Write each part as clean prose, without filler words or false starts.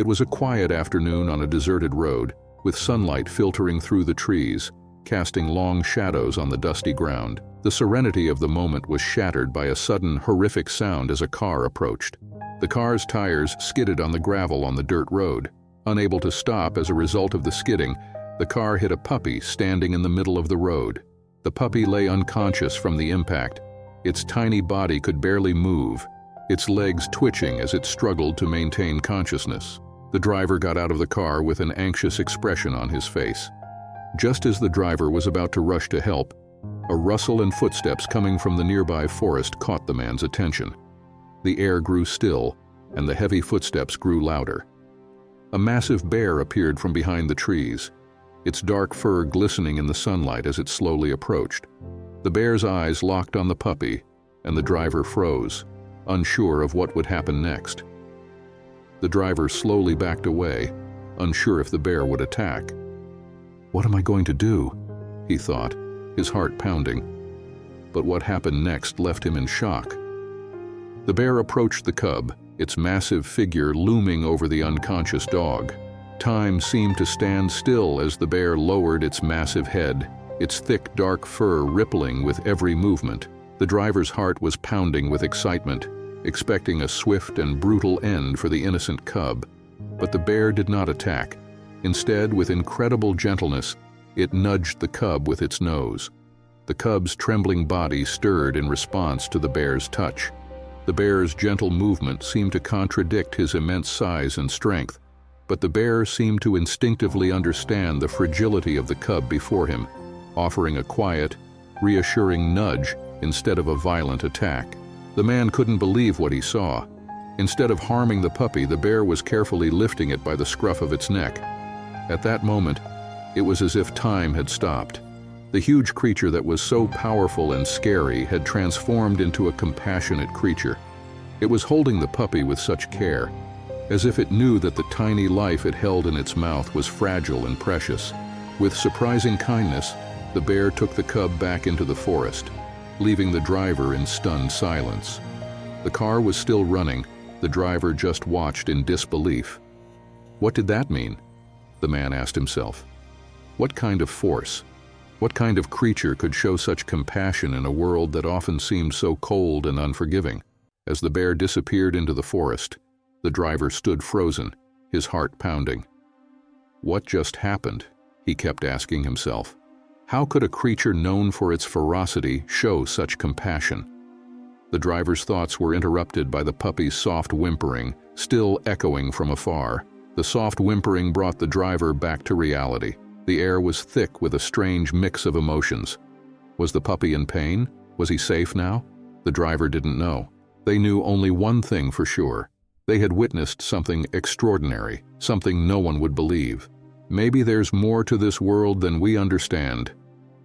It was a quiet afternoon on a deserted road, with sunlight filtering through the trees, casting long shadows on the dusty ground. The serenity of the moment was shattered by a sudden, horrific sound as a car approached. The car's tires skidded on the gravel on the dirt road. Unable to stop as a result of the skidding, the car hit a puppy standing in the middle of the road. The puppy lay unconscious from the impact. Its tiny body could barely move, its legs twitching as it struggled to maintain consciousness. The driver got out of the car with an anxious expression on his face. Just as the driver was about to rush to help, a rustle and footsteps coming from the nearby forest caught the man's attention. The air grew still, and the heavy footsteps grew louder. A massive bear appeared from behind the trees, its dark fur glistening in the sunlight as it slowly approached. The bear's eyes locked on the puppy, and the driver froze, unsure of what would happen next. The driver slowly backed away, unsure if the bear would attack. "What am I going to do?" he thought, his heart pounding. But what happened next left him in shock. The bear approached the cub, its massive figure looming over the unconscious dog. Time seemed to stand still as the bear lowered its massive head, its thick dark fur rippling with every movement. The driver's heart was pounding with excitement, expecting a swift and brutal end for the innocent cub. But the bear did not attack. Instead, with incredible gentleness, it nudged the cub with its nose. The cub's trembling body stirred in response to the bear's touch. The bear's gentle movement seemed to contradict his immense size and strength, but the bear seemed to instinctively understand the fragility of the cub before him, offering a quiet, reassuring nudge instead of a violent attack. The man couldn't believe what he saw. Instead of harming the puppy, the bear was carefully lifting it by the scruff of its neck. At that moment, it was as if time had stopped. The huge creature that was so powerful and scary had transformed into a compassionate creature. It was holding the puppy with such care, as if it knew that the tiny life it held in its mouth was fragile and precious. With surprising kindness, the bear took the cub back into the forest, leaving the driver in stunned silence. The car was still running. The driver just watched in disbelief. What did that mean? The man asked himself. What kind of force? What kind of creature could show such compassion in a world that often seemed so cold and unforgiving? As the bear disappeared into the forest, the driver stood frozen, his heart pounding. What just happened? He kept asking himself. How could a creature known for its ferocity show such compassion? The driver's thoughts were interrupted by the puppy's soft whimpering, still echoing from afar. The soft whimpering brought the driver back to reality. The air was thick with a strange mix of emotions. Was the puppy in pain? Was he safe now? The driver didn't know. They knew only one thing for sure. They had witnessed something extraordinary, something no one would believe. Maybe there's more to this world than we understand,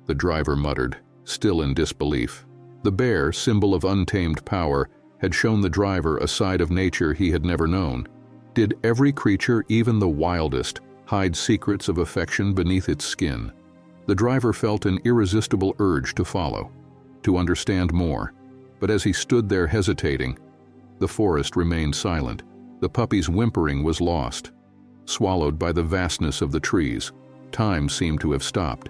the driver muttered, still in disbelief. The bear, symbol of untamed power, had shown the driver a side of nature he had never known. Did every creature, even the wildest, hide secrets of affection beneath its skin? The driver felt an irresistible urge to follow, to understand more. But as he stood there hesitating, the forest remained silent. The puppy's whimpering was lost, swallowed by the vastness of the trees. Time seemed to have stopped.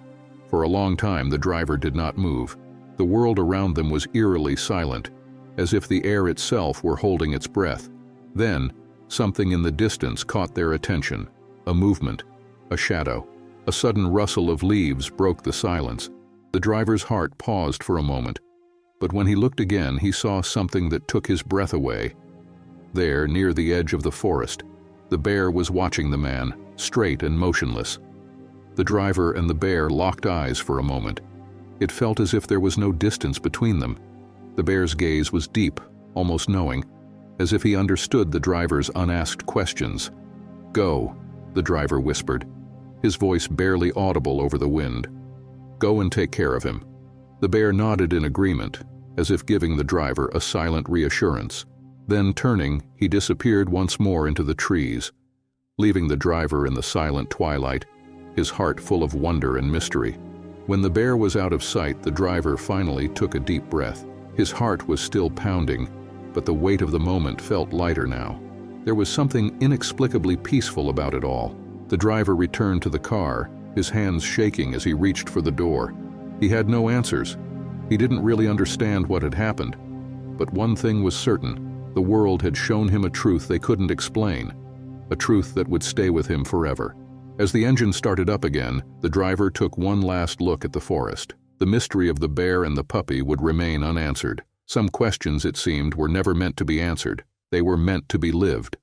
For a long time, the driver did not move. The world around them was eerily silent, as if the air itself were holding its breath. Then, something in the distance caught their attention. A movement, a shadow, a sudden rustle of leaves broke the silence. The driver's heart paused for a moment, but when he looked again, he saw something that took his breath away. There, near the edge of the forest, the bear was watching the man, straight and motionless. The driver and the bear locked eyes for a moment. It felt as if there was no distance between them. The bear's gaze was deep, almost knowing, as if he understood the driver's unasked questions. "Go," the driver whispered, his voice barely audible over the wind. "Go and take care of him." The bear nodded in agreement, as if giving the driver a silent reassurance. Then, turning, he disappeared once more into the trees, leaving the driver in the silent twilight, his heart full of wonder and mystery. When the bear was out of sight, the driver finally took a deep breath. His heart was still pounding, but the weight of the moment felt lighter now. There was something inexplicably peaceful about it all. The driver returned to the car, his hands shaking as he reached for the door. He had no answers. He didn't really understand what had happened. But one thing was certain: the world had shown him a truth they couldn't explain, a truth that would stay with him forever. As the engine started up again, the driver took one last look at the forest. The mystery of the bear and the puppy would remain unanswered. Some questions, it seemed, were never meant to be answered. They were meant to be lived.